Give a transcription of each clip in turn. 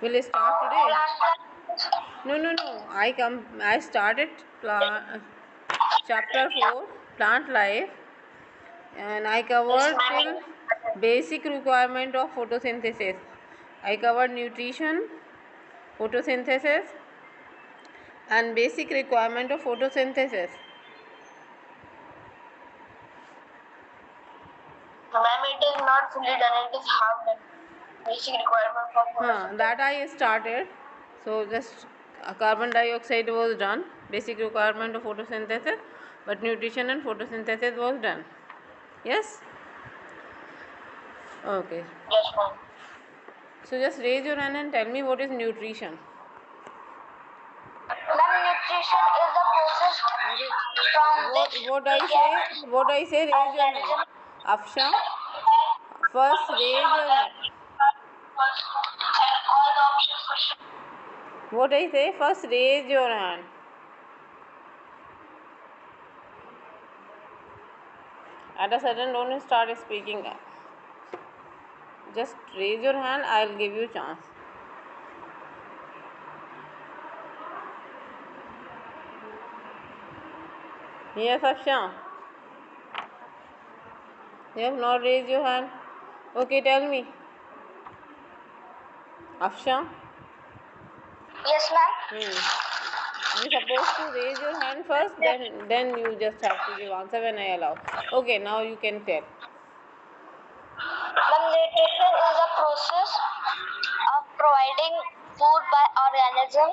Will start today? No. I started chapter 4, plant life, and I covered till basic requirement of photosynthesis. I covered nutrition, photosynthesis, and basic requirement of photosynthesis. Ma'am, it is not fully done, it is half done. Basic requirement for photosynthesis. That I started. So just carbon dioxide was done, basic requirement of photosynthesis, but nutrition and photosynthesis was done. Yes? Okay. Yes, ma'am. So just raise your hand and tell me what is nutrition. Ma'am, nutrition is the process from which What I say, raise your hand. Afsha, first raise your hand. all the options. What I say, first raise your hand. At a sudden, don't start speaking. Just raise your hand, I'll give you chance. Yes, Afsha. You have not raised your hand. Okay, tell me. Afsha? Yes, ma'am. You're supposed to raise your hand first, then you just have to give answer when I allow. Okay, now you can tell. Ma'am, nutrition is a process of providing food by organism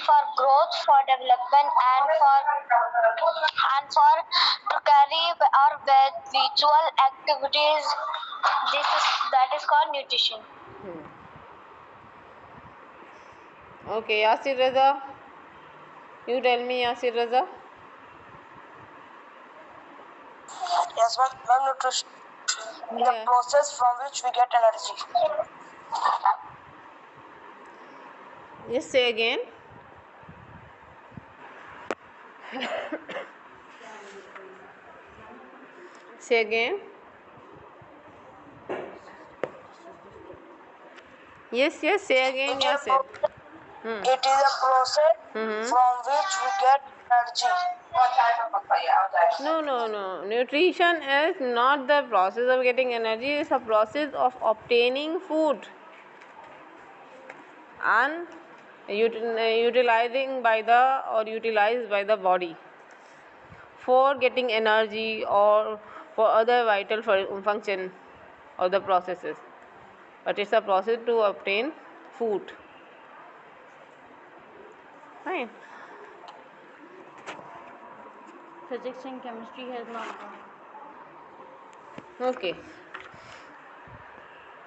for growth, for development, and for to carry our visual activities. That is called nutrition. Okay, Yasir Raza. You tell me, Yasir Raza. Yes, ma'am. Nutrition is the process from which we get energy. Just say again. Say again. Yes, say again, Yasir. It is a process from which we get energy. No. Nutrition is not the process of getting energy, it's a process of obtaining food and utilizing by the or utilized by the body for getting energy or for other vital function of the processes. But it's a process to obtain food. Fine. Physics and chemistry has not done. Okay.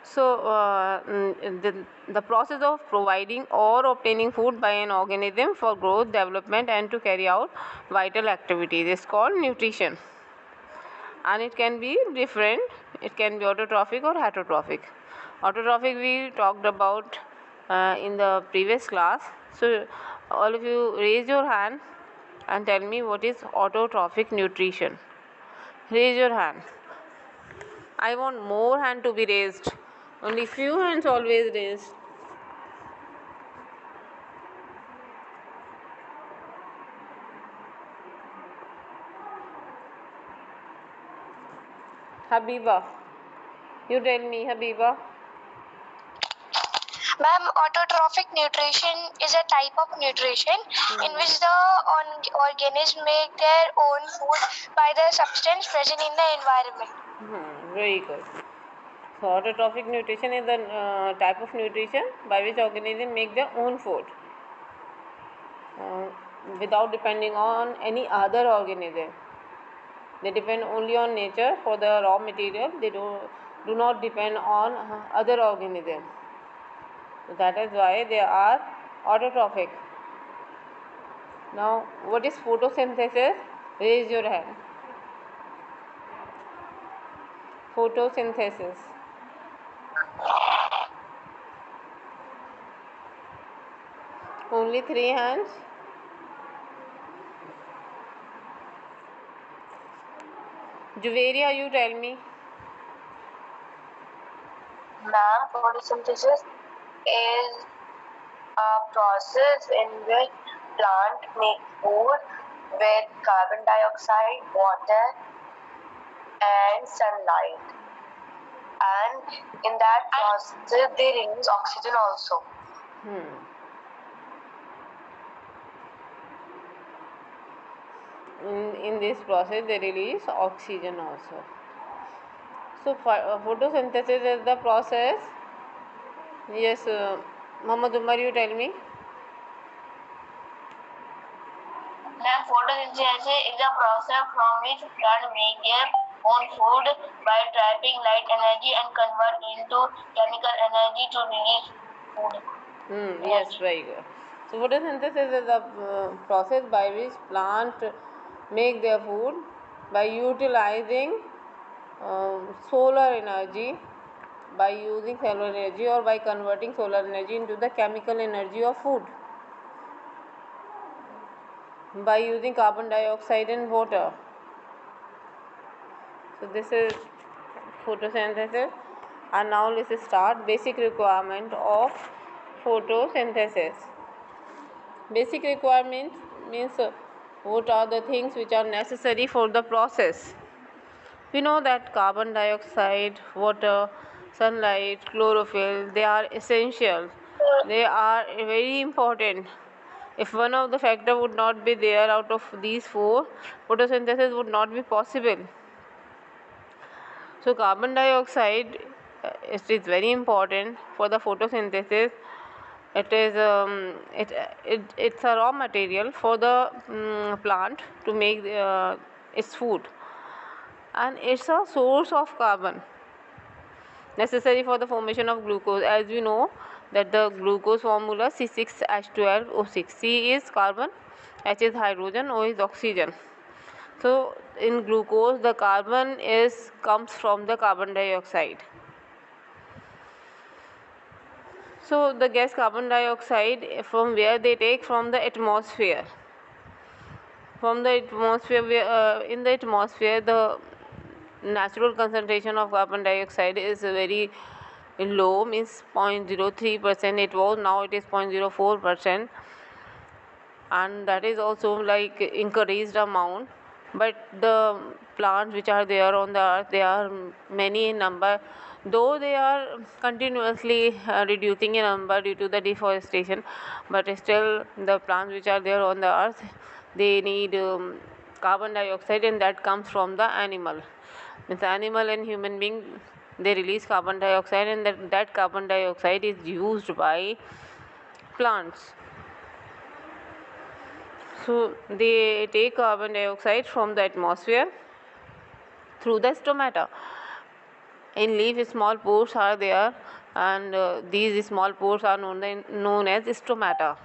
So, the process of providing or obtaining food by an organism for growth, development, and to carry out vital activities is called nutrition. And it can be different. It can be autotrophic or heterotrophic. Autotrophic we talked about in the previous class. So, all of you raise your hand and tell me what is autotrophic nutrition. Raise your hand. I want more hand to be raised. Only few hands always raised. Habiba. You tell me, Habiba. Ma'am, autotrophic nutrition is a type of nutrition in which the organisms make their own food by the substance present in the environment. Very good. So, autotrophic nutrition is the type of nutrition by which organisms make their own food without depending on any other organism. They depend only on nature for the raw material. They do not depend on other organisms. So that is why they are autotrophic. Now, what is photosynthesis? Raise your hand. Photosynthesis. Only 3 hands. Juveria, you tell me. Ma'am, photosynthesis is a process in which plant make food with carbon dioxide, water, and sunlight. And in that process, they release oxygen also. In this process they release oxygen also. So photosynthesis is the process. Yes, Muhammad Umar, you tell me. Then photosynthesis is a process from which plants make their own food by trapping light energy and convert into chemical energy to release food. Yes, very good. So photosynthesis is the process by which plant make their food by utilizing solar energy, by using solar energy or by converting solar energy into the chemical energy of food, by using carbon dioxide and water. So this is photosynthesis. And now let's start basic requirement of photosynthesis. Basic requirements means what are the things which are necessary for the process. We know that carbon dioxide, water, sunlight, chlorophyll, they are essential. They are very important. If one of the factor would not be there out of these four, photosynthesis would not be possible. So carbon dioxide it is very important for the photosynthesis. It is it's a raw material for the plant to make its food, and it's a source of carbon necessary for the formation of glucose. As we know that the glucose formula C6H12O6. C is carbon, H is hydrogen, O is oxygen. So in glucose the carbon comes from the carbon dioxide. So the gas carbon dioxide, from where they take? From the atmosphere. From the atmosphere, in the atmosphere the natural concentration of carbon dioxide is very low, means 0.03%. It was, now it is 0.04%, and that is also like increased amount. But the plants which are there on the earth, they are many in number, though they are continuously reducing in number due to the deforestation, but still the plants which are there on the earth, they need carbon dioxide, and that comes from the animal. Means animal and human being, they release carbon dioxide, and that carbon dioxide is used by plants. So they take carbon dioxide from the atmosphere through the stomata. In leaf, small pores are there, and these small pores are known as stomata.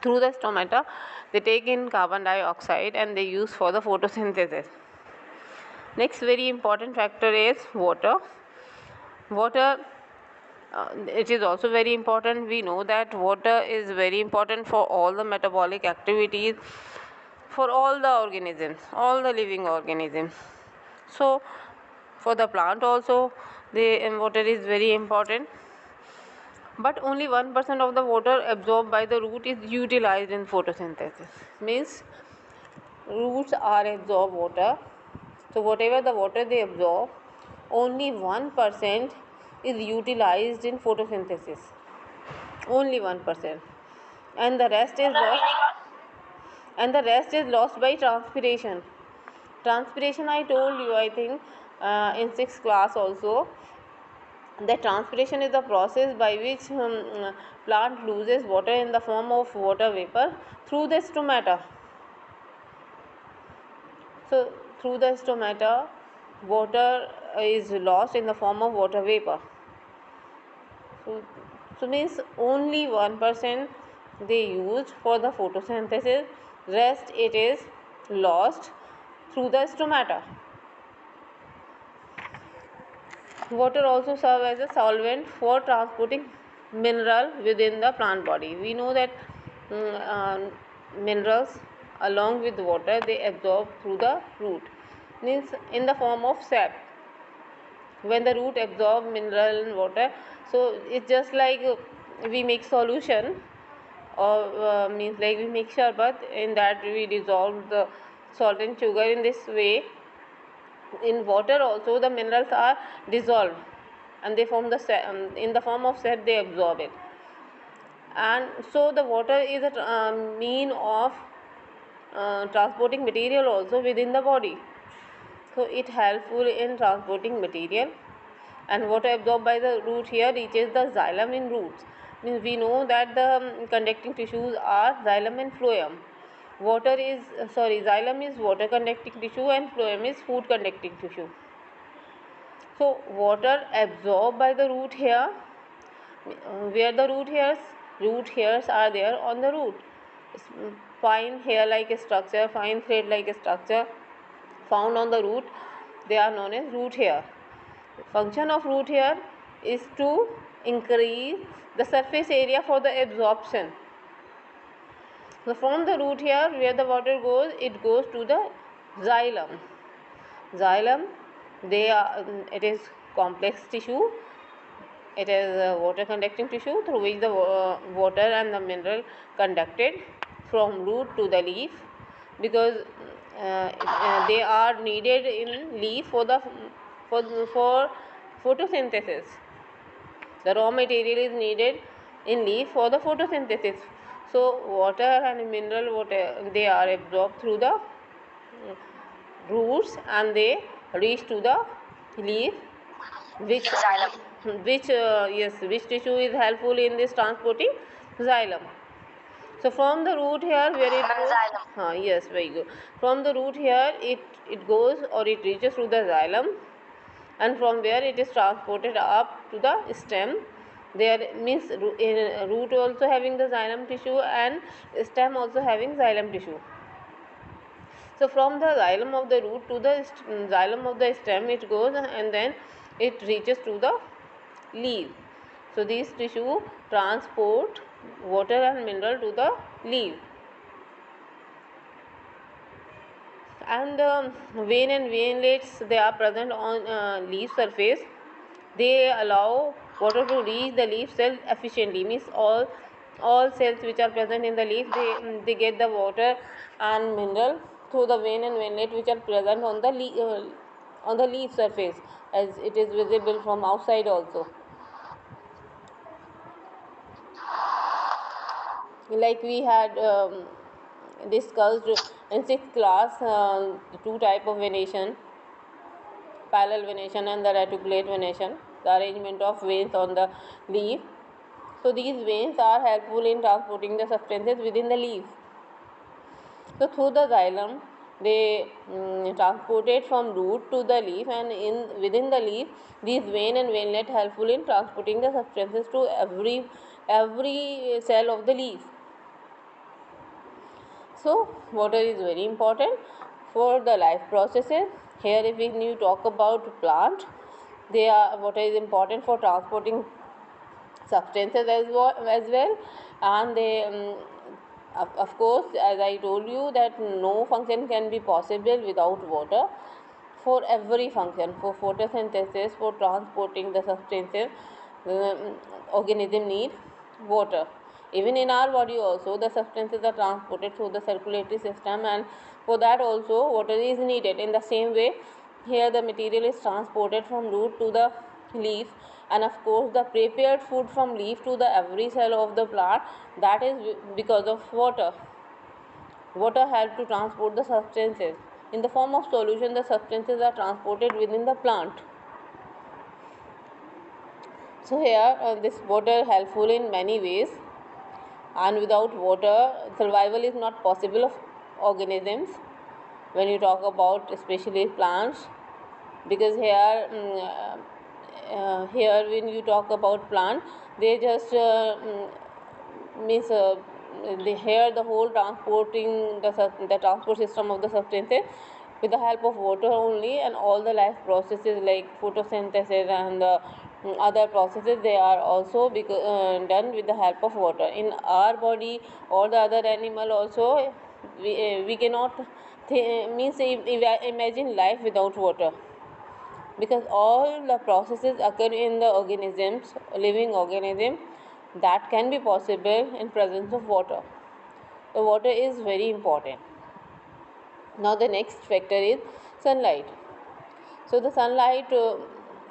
Through the stomata, they take in carbon dioxide and they use for the photosynthesis. Next very important factor is water. Water, it is also very important. We know that water is very important for all the metabolic activities, for all the organisms, all the living organisms. So for the plant also, water is very important. But only 1% of the water absorbed by the root is utilized in photosynthesis. Means roots are absorb water. So whatever the water they absorb, only 1% is utilized in photosynthesis. Only 1%, and the rest is lost. And the rest is lost by transpiration. Transpiration, I told you, I think in 6th class also, that transpiration is the process by which plant loses water in the form of water vapor through the stomata. So through the stomata, water is lost in the form of water vapor. So means only 1% they used for the photosynthesis, rest it is lost through the stomata. Water also serves as a solvent for transporting mineral within the plant body. We know that minerals along with water, they absorb through the root, means in the form of sap. When the root absorb mineral and water, so it's just like we make solution, or means like we make sharbat, in that we dissolve the salt and sugar. In this way, in water also the minerals are dissolved, and they form the in the form of sap they absorb it. And so the water is a mean of transporting material also within the body. So it helpful in transporting material. And water absorbed by the root here reaches the xylem in roots. Means we know that the conducting tissues are xylem and phloem. Xylem is water conducting tissue and phloem is food conducting tissue. So water absorbed by the root hair, where the root hairs are there on the root. Fine hair like structure, fine thread like structure found on the root, they are known as root hair. Function of root hair is to increase the surface area for the absorption. So from the root hair, where the water goes, it goes to the xylem. Xylem, it is complex tissue. It is a water conducting tissue through which the water and the mineral conducted from root to the leaf, because they are needed in leaf for photosynthesis. The raw material is needed in leaf for the photosynthesis. So water and mineral water, they are absorbed through the roots and they reach to the leaf, which which tissue is helpful in this transporting? Xylem. So from the root here, where it goes, Xylem. yes, very good. From the root here, it goes or it reaches to the xylem, and from where it is transported up to the stem. There means in root also having the xylem tissue and stem also having xylem tissue. So from the xylem of the root to the xylem of the stem it goes, and then it reaches to the leaf. So these tissue transport water and mineral to the leaf. And vein and veinlets, they are present on leaf surface. They allow water to reach the leaf cell efficiently. Means all cells which are present in the leaf, they get the water and mineral through the vein and veinlet which are present on the leaf surface, as it is visible from outside also. Like we had discussed in 6th class, the two type of venation, parallel venation and the reticulate venation, the arrangement of veins on the leaf. So these veins are helpful in transporting the substances within the leaf. So through the xylem, they transported from root to the leaf, and within the leaf, these vein and veinlet helpful in transporting the substances to every cell of the leaf. So water is very important for the life processes. Here, if we talk about plant, water is important for transporting substances as well, and they of course, as I told you, that no function can be possible without water. For every function, for photosynthesis, for transporting the substances, the organism need water. Even in our body also, the substances are transported through the circulatory system, and for that also water is needed. In the same way, here the material is transported from root to the leaf, and of course the prepared food from leaf to the every cell of the plant, that is because of water. Water helps to transport the substances. In the form of solution, the substances are transported within the plant. So here this water helpful in many ways, and without water survival is not possible of organisms. When you talk about especially plants, because here when you talk about plant, they just means here the whole transporting the transport system of the substances with the help of water only, and all the life processes like photosynthesis and other processes, they are also done with the help of water. In our body or the other animal also, we cannot imagine life without water, because all the processes occur in the organisms, living organism, that can be possible in presence of water. The water is very important. Now the next factor is sunlight. So the sunlight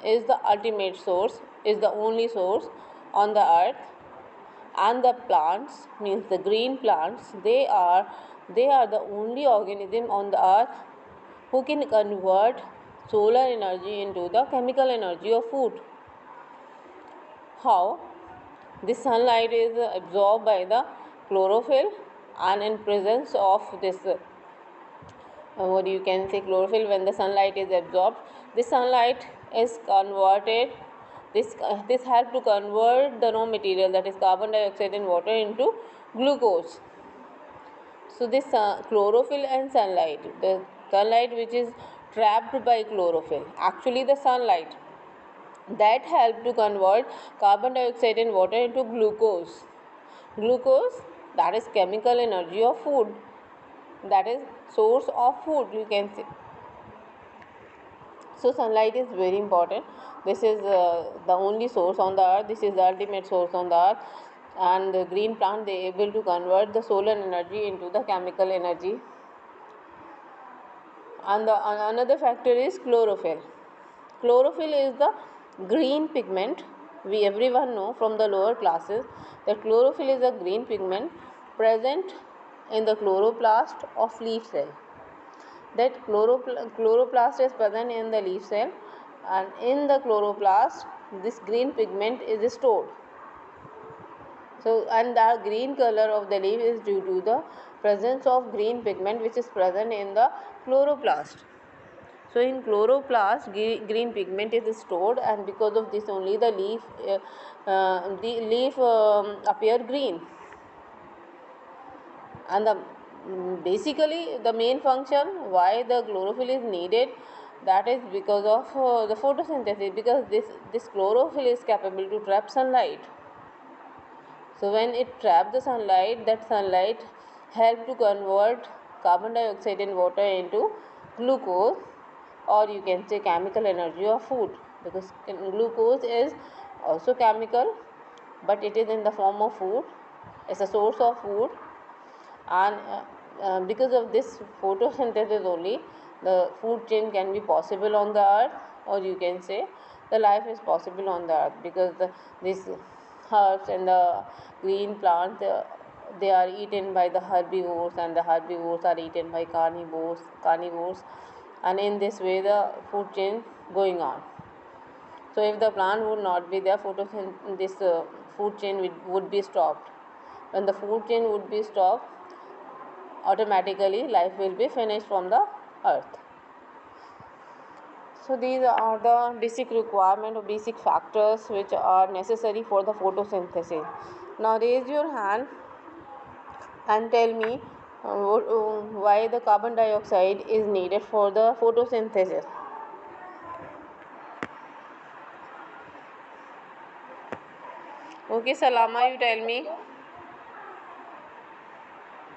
is the ultimate source, is the only source on the earth, and the plants, means the green plants, they are the only organism on the earth who can convert solar energy into the chemical energy of food. How? This sunlight is absorbed by the chlorophyll, and in presence of this what you can say chlorophyll, when the sunlight is absorbed, this sunlight is converted, this help to convert the raw material, that is carbon dioxide and water, into glucose. So this chlorophyll and sunlight, the sunlight which is trapped by chlorophyll, actually the sunlight that help to convert carbon dioxide and water into glucose. Glucose, that is chemical energy of food, that is source of food, you can say. So sunlight is very important. This is the only source on the earth, this is the ultimate source on the earth, and the green plant, they able to convert the solar energy into the chemical energy. And another factor is chlorophyll. Chlorophyll is the green pigment. We everyone know from the lower classes that chlorophyll is a green pigment present in the chloroplast of leaf cell. That chloroplast is present in the leaf cell, and in the chloroplast this green pigment is stored. So, and the green color of the leaf is due to the presence of green pigment which is present in the chloroplast. So in chloroplast green pigment is stored, and because of this only the leaf appear green. And basically the main function why the chlorophyll is needed, that is because of the photosynthesis, because this chlorophyll is capable to trap sunlight. So when it traps the sunlight, that sunlight help to convert carbon dioxide and water into glucose, or you can say chemical energy of food, because glucose is also chemical, but it is in the form of food, it's a source of food. And because of this photosynthesis only the food chain can be possible on the earth, or you can say the life is possible on the earth, because these herbs and the green plants, they are eaten by the herbivores, and the herbivores are eaten by carnivores, and in this way the food chain going on. So if the plant would not be there, this food chain would be stopped. When the food chain would be stopped, automatically life will be finished from the earth. So these are the basic requirement or basic factors which are necessary for the photosynthesis. Now raise your hand and tell me why the carbon dioxide is needed for the photosynthesis. Okay, Salama, you tell me.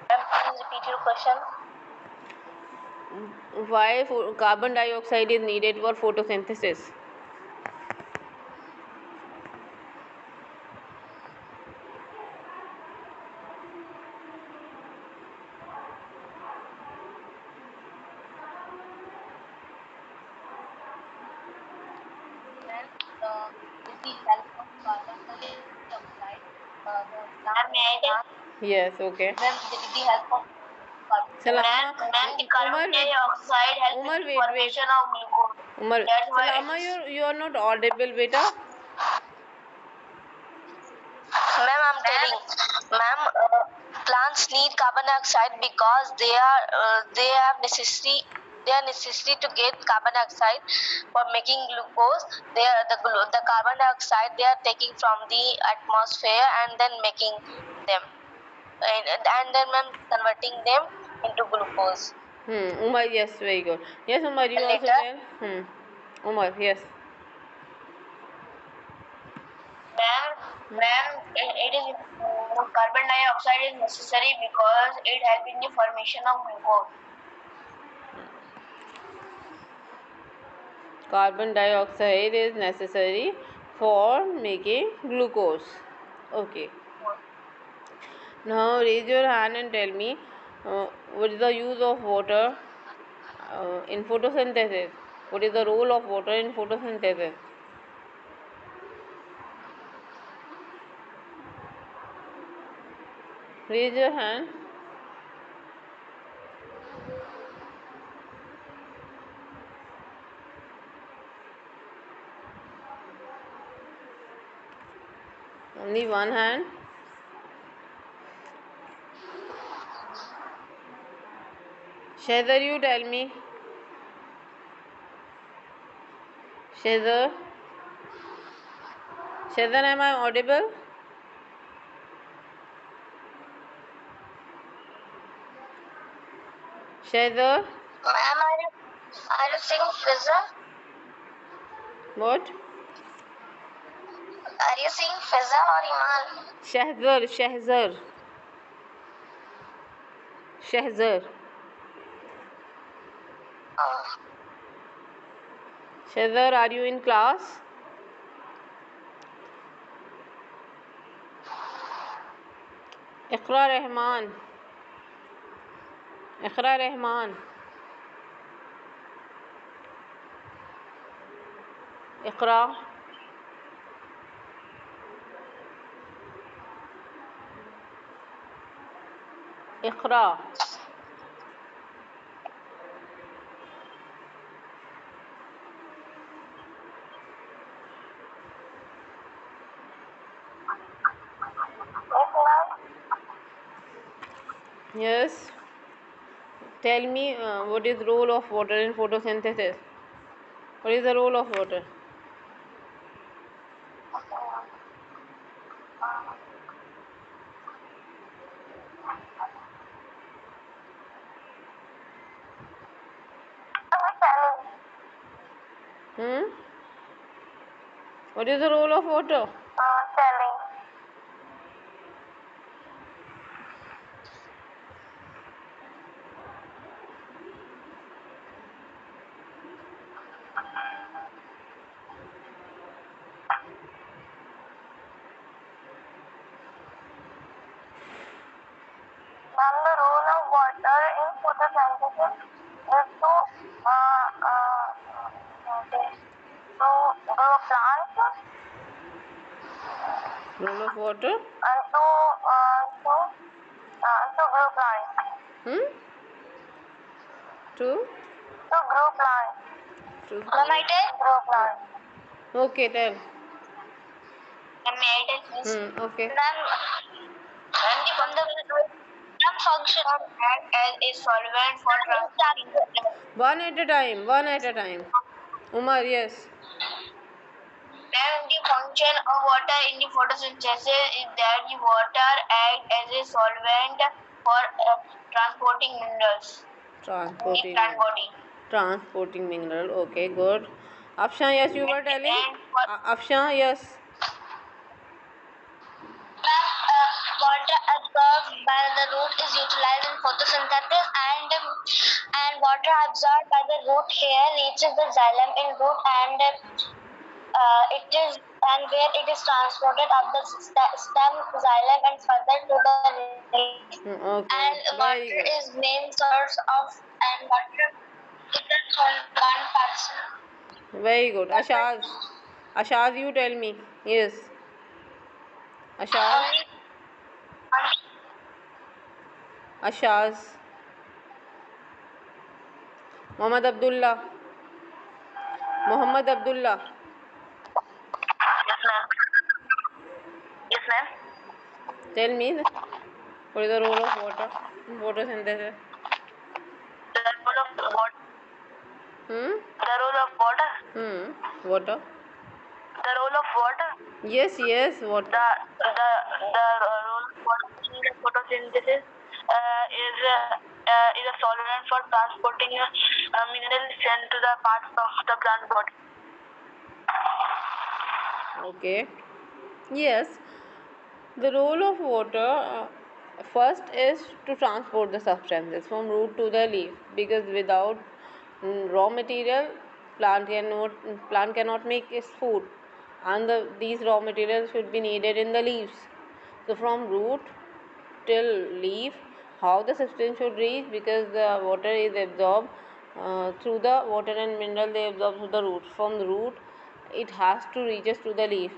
Please repeat your question. Why carbon dioxide is needed for photosynthesis? With the help of carbon dioxide, the plant. Yes, okay. With the help of Salama, ma'am, the Umar, carbon dioxide helps Umar, in the wait. formation of glucose. Umar, That's why Salama, you are not audible, beta. Ma'am, I'm telling. Ma'am, plants need carbon dioxide because they have necessity. They are necessary to get carbon dioxide for making glucose. The carbon dioxide they are taking from the atmosphere and then making them, and then ma'am converting them into glucose. Umar, yes, very good. Yes, Umar, you also Later, tell. Umar, yes. ma'am, it is carbon dioxide is necessary because it helps in the formation of glucose. Carbon dioxide is necessary for making glucose. Okay. Now raise your hand and tell me what is the use of water in photosynthesis? What is the role of water in photosynthesis? Raise your hand. Only one hand. Shazar, you tell me. Shazar. Shazar, am I audible? Shazar. Ma'am, are you saying Fiza? What? Are you saying Fiza or Iman? Shahzar. Shahzar. Shahzar. Oh, Shahzar, are you in class? Iqra Rahman. Iqra Rahman. Iqra. Iqra. yes, ma'am. Yes. Tell me what is role of water in photosynthesis? What is the role of water? I'm telling. Hmm? What is the role of water? Telling. Ma'am, the role of water in photosynthesis is to grow plants Role of water? and to grow plants. Hmm? To? To grow plants. To. Ma'am, I tell? Grow plants. Okay, tell. May I tell, please? Okay. Ma'am, the function act as a solvent for transporting. One at a time. One at a time. Umar, yes. Ma'am, the function of water in the photosynthesis is that the water acts as a solvent for transporting minerals in the Transporting. plant body. Transporting mineral. Okay, good. Afshan, yes, you were telling? And for Afshan, yes. water absorbed by the root is utilized in photosynthesis and water absorbed by the root hair reaches the xylem in root and it is and where it is transported up the stem xylem and further to the leaf. Okay, And very water good. is main source of and water is the one person. Very good. Ashaz. Ashaz, you tell me. Yes. Ashaz. Only Ashaz. Muhammad Abdullah. Muhammad Abdullah. yes, ma'am. Yes, ma'am. Tell me what is the role of water in photosynthesis? The role of water. Hmm? The role of water. Water. The role of water. Yes, yes, water. The role of water in the photosynthesis is a solvent for transporting minerals sent to the parts of the plant body. Okay. Yes. The role of water first is to transport the substances from root to the leaf, because without raw material plant cannot make its food, and these raw materials should be needed in the leaves. So from root till leaf, how the substance should reach, because the water is absorbed through the water and mineral, they absorb through the root. From the root it has to reaches to the leaf.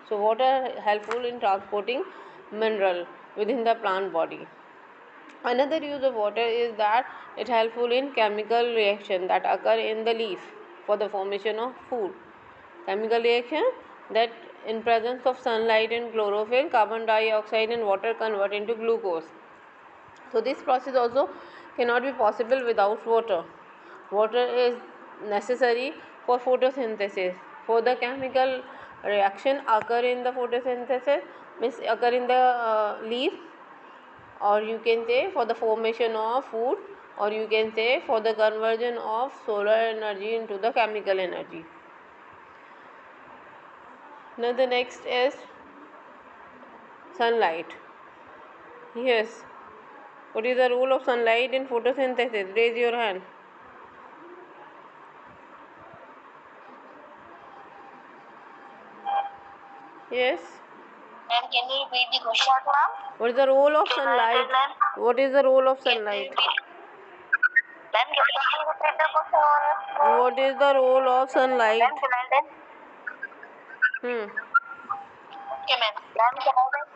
So water helpful in transporting mineral within the plant body. Another use of water is that it helpful in chemical reaction that occur in the leaf for the formation of food. Chemical reaction that in presence of sunlight and chlorophyll, carbon dioxide and water convert into glucose. So this process also cannot be possible without water. Water is necessary for photosynthesis. For the chemical reaction occur in the photosynthesis, means occur in the leaf, or you can say for the formation of food, or you can say for the conversion of solar energy into the chemical energy. Now the next is sunlight. Yes, what is the role of sunlight in photosynthesis? Raise your hand. Yes. Ma'am, can you repeat the question, ma'am? What is the role of Can I sunlight? repeat, ma'am? What is the role of Can you sunlight? repeat? Ma'am, can you repeat the question once? What is the role of sunlight? Ma'am, can I tell? Hmm. Okay, ma'am. Ma'am, can I tell?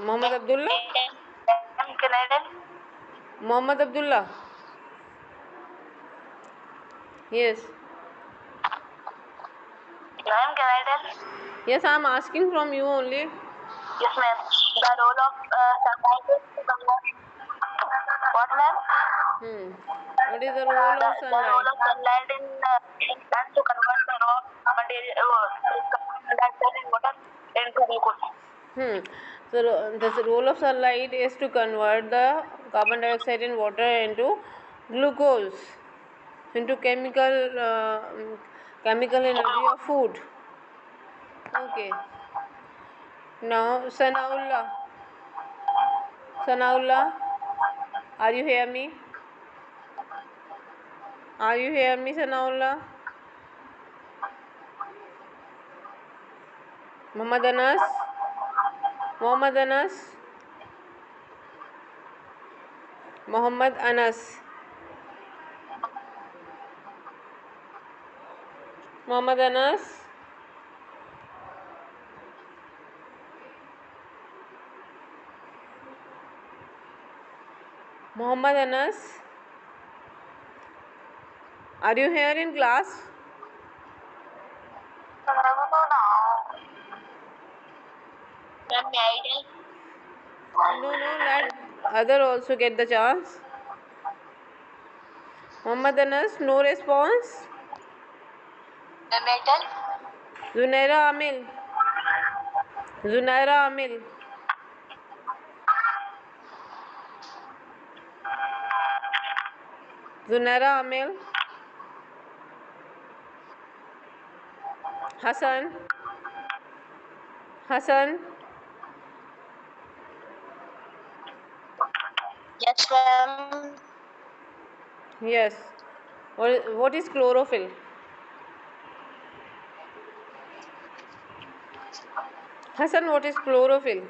Muhammad Abdullah? Ma'am, can I tell? Muhammad Abdullah? Yes. Ma'am, can I tell? Yes, I am asking from you only. Yes, ma'am. The role of sunlight is to convert. What, ma'am? What is the role The of sunlight? role of sunlight in plants to convert the raw material, carbon dioxide and water into glucose. So the role of sunlight is to convert the carbon dioxide and water into glucose, into chemical energy of food. Okay. Now Sanaullah, are you hear me? Are you hear me, Sanaullah? Muhammad Anas? Muhammad Anas? Muhammad Anas? Muhammad Anas? Muhammad Anas? Are you here in class? Ma'am, may I tell? No, let other also get the chance. Muhammad Anas, no response. Ma'am, may I tell? Zunaira Amil. Zunaira Amil. Zunaira Amil. Hassan. Hassan. Yes, ma'am. Yes. What is chlorophyll? Hassan, what is chlorophyll?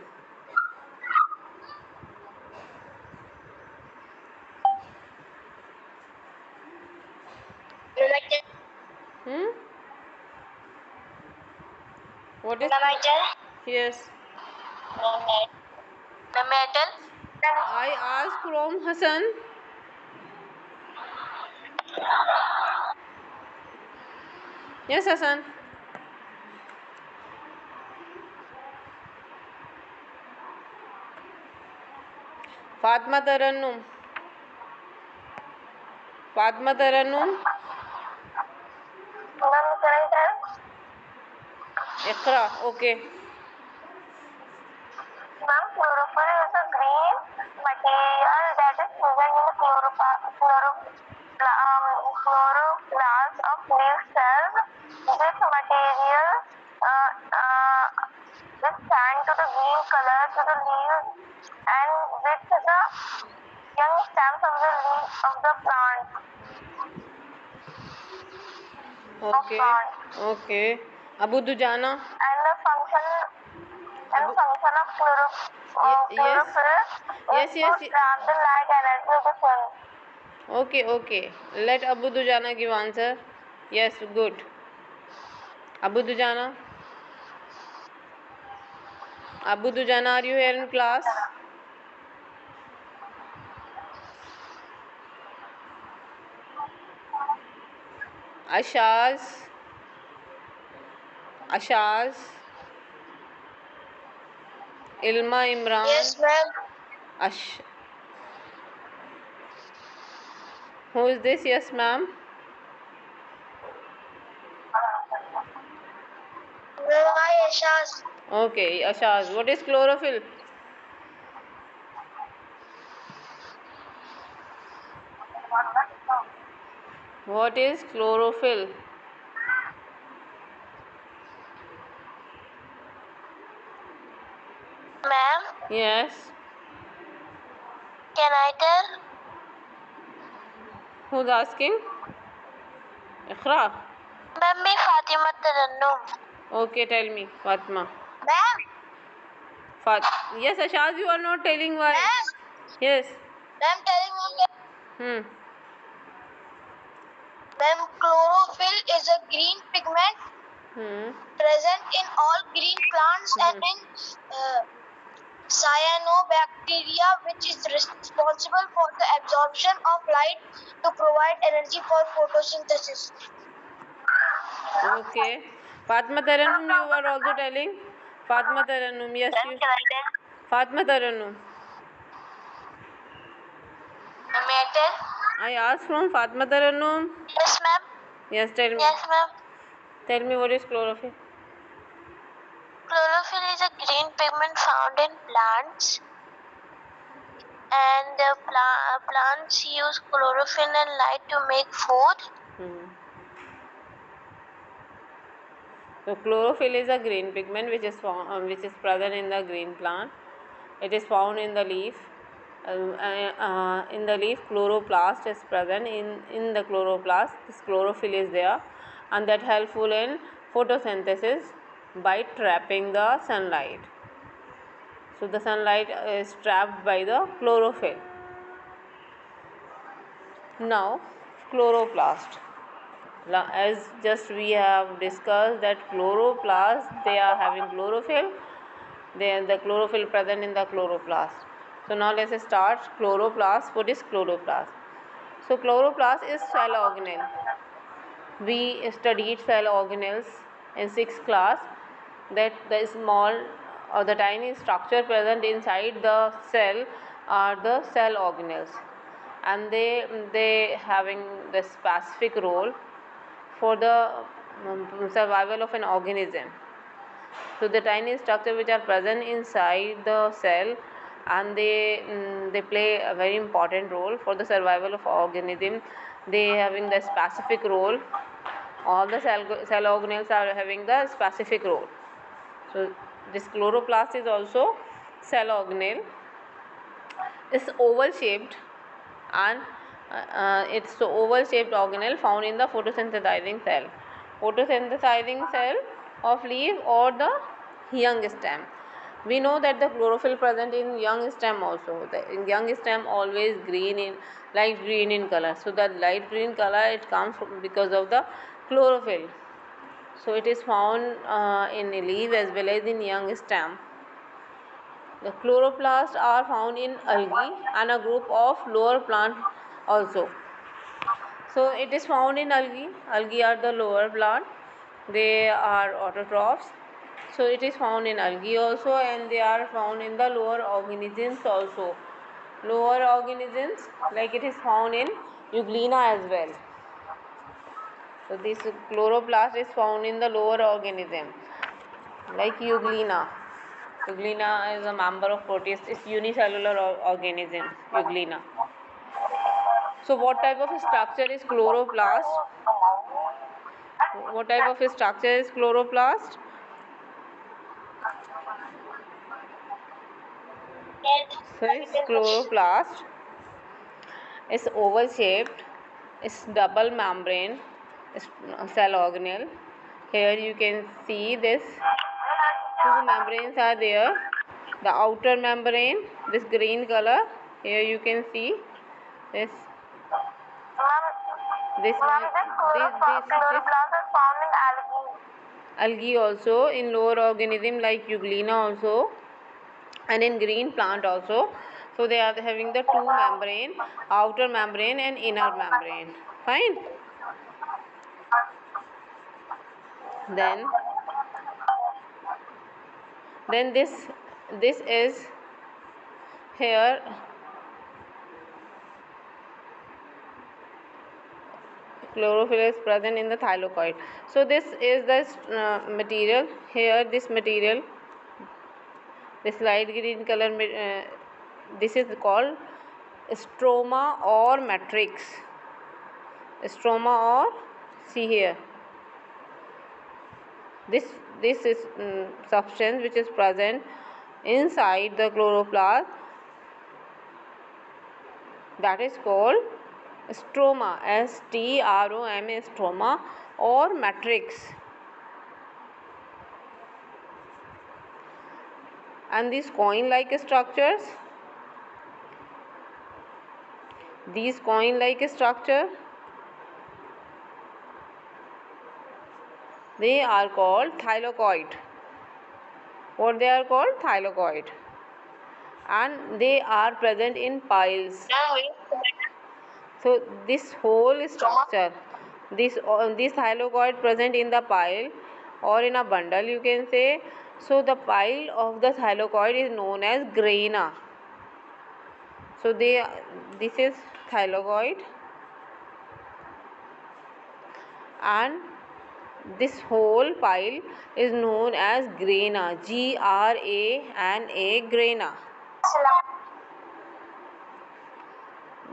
You like it? Hmm? What is? Ma'am, I tell? Yes. Ma'am, may I tell? I ask from Hassan. Yes, Hassan. Fatma Tarannum. Fatma Tarannum. Ma'am, can I tell? Iqra. Okay. Ma'am, chlorophyll is a green material that is present in the chloroplast of leaf cells. This material is stand to the green color to the leaves and with the young stems of the leaf of the plant. Okay. Okay. Abu Dujana. And the function And the function of Yes. chlorophyll Yes, is yes. to trap the light energy of the sun. Okay, okay. Let Abu Dujana give answer. Yes, good. Abu Dujana. Abu Dujana, are you here in class? Ashaz. Ashaz. Ilma Imran. Yes, ma'am. Ash. Who is this? Yes, ma'am. Hi, Ashas. Okay, Ashaz. What is chlorophyll? What is chlorophyll? Ma'am, Yes. can I tell? Who's asking? Iqra. Ma'am, me Fatima Tarannum. Okay, tell me, Fatma. Ma'am, Fat. Yes, Ashaz, you are not telling why. ma'am, Yes. ma'am, telling me. Hmm. Ma'am, chlorophyll is a green pigment Hmm. present in all green plants and in cyanobacteria, which is responsible for the absorption of light to provide energy for photosynthesis. Okay. Fatma Tarannum, you were also telling. Fatma Tarannum, yes, Ma'am, you. can I tell? Fatma Tarannum. May I tell? I asked from Fatma Tarannum. Yes, ma'am. Yes, tell me. Yes, ma'am. Tell me what is chlorophyll. Chlorophyll is a green pigment found in plants, and plants use chlorophyll and light to make food. Hmm. So chlorophyll is a green pigment which is present in the green plant. It is found in the leaf. In the leaf, chloroplast is present. In the chloroplast, this chlorophyll is there, and that helpful in photosynthesis by trapping the sunlight. So the sunlight is trapped by the chlorophyll. Now, chloroplast. As just we have discussed that chloroplast, they are having chlorophyll, then the chlorophyll present in the chloroplast. So now let's start chloroplast. What is chloroplast? So chloroplast is cell organelle. We studied cell organelles in 6th class, that the small or the tiny structure present inside the cell are the cell organelles, and they having the specific role for the survival of an organism. So the tiny structure which are present inside the cell, and they play a very important role for the survival of organism. They having the specific role. All the cell organelles are having the specific role. So this chloroplast is also cell organelle. It's oval shaped, and it's the oval shaped organelle found in the photosynthesizing cell. Photosynthesizing cell of leaf or the young stem. We know that the chlorophyll present in young stem also. The young stem always green in light green in color. So that light green color it comes from because of the chlorophyll. So it is found in leaf as well as in young stem. The chloroplasts are found in algae and a group of lower plant also. So it is found in algae. Algae are the lower plant. They are autotrophs. So it is found in algae also, and they are found in the lower organisms also. Lower organisms like it is found in Euglena as well. So this chloroplast is found in the lower organism like Euglena. Euglena is a member of Proteus. It's unicellular organism, Euglena. So what type of structure is chloroplast? What type of structure is chloroplast? So it's chloroplast. It's oval shaped. It's double membrane. It's cell organelle. Here you can see this two membranes are there. The outer membrane, this green color, here you can see this this chloroplast is found in algae also, in lower organism like Euglena also, and in green plant also. So they are having the two membrane, outer membrane and inner membrane. Fine. Then this is here chlorophyll is present in the thylakoid. So this is the material here. This material, this light green color, this is called stroma or matrix. Stroma or, see here, this is substance which is present inside the chloroplast, that is called stroma, stroma, stroma or matrix. And these coin like structures, they are called thylakoid. What they are called? Thylakoid. And they are present in piles. So this whole structure, this thylakoid present in the pile or in a bundle, you can say. So the pile of the thylakoid is known as grana. So this is thylakoid, and this whole pile is known as grana, grana, grana.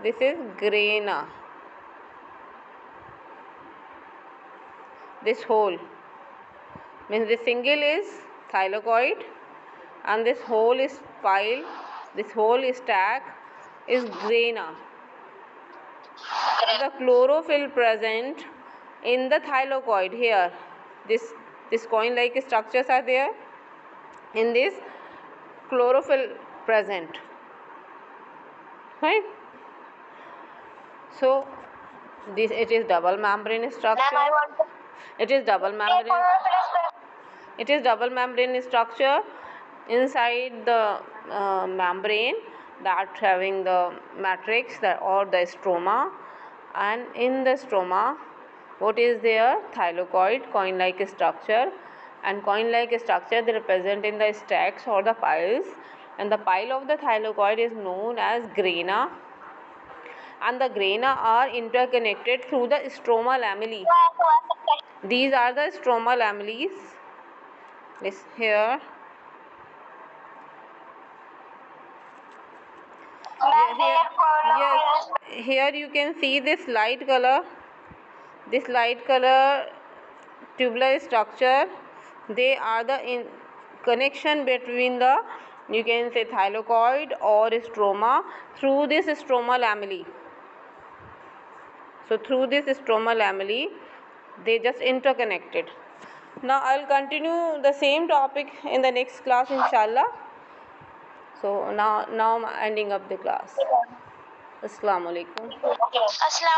This is grana. This whole means the single is thylakoid, and this whole is pile, this whole stack is grana. And the chlorophyll present in the thylakoid, here this coin like structures are there. In this, chlorophyll present, right? So this, it is double membrane structure. It is double membrane structure. Inside the membrane, that having the matrix or the stroma, and in the stroma, what is there? Thylakoid, coin like structure, and coin like structure they represent in the stacks or the piles, and the pile of the thylakoid is known as grana, and the grana are interconnected through the stroma lamellae. These are the stroma lamellae. This here. Here you can see this light color tubular structure. They are the connection between the, you can say, thylakoid or stroma through this stroma lamellae. So through this stroma lamellae, they just interconnected. Now I'll continue the same topic in the next class, inshallah. So now I'm ending up the class. Assalamu alaikum.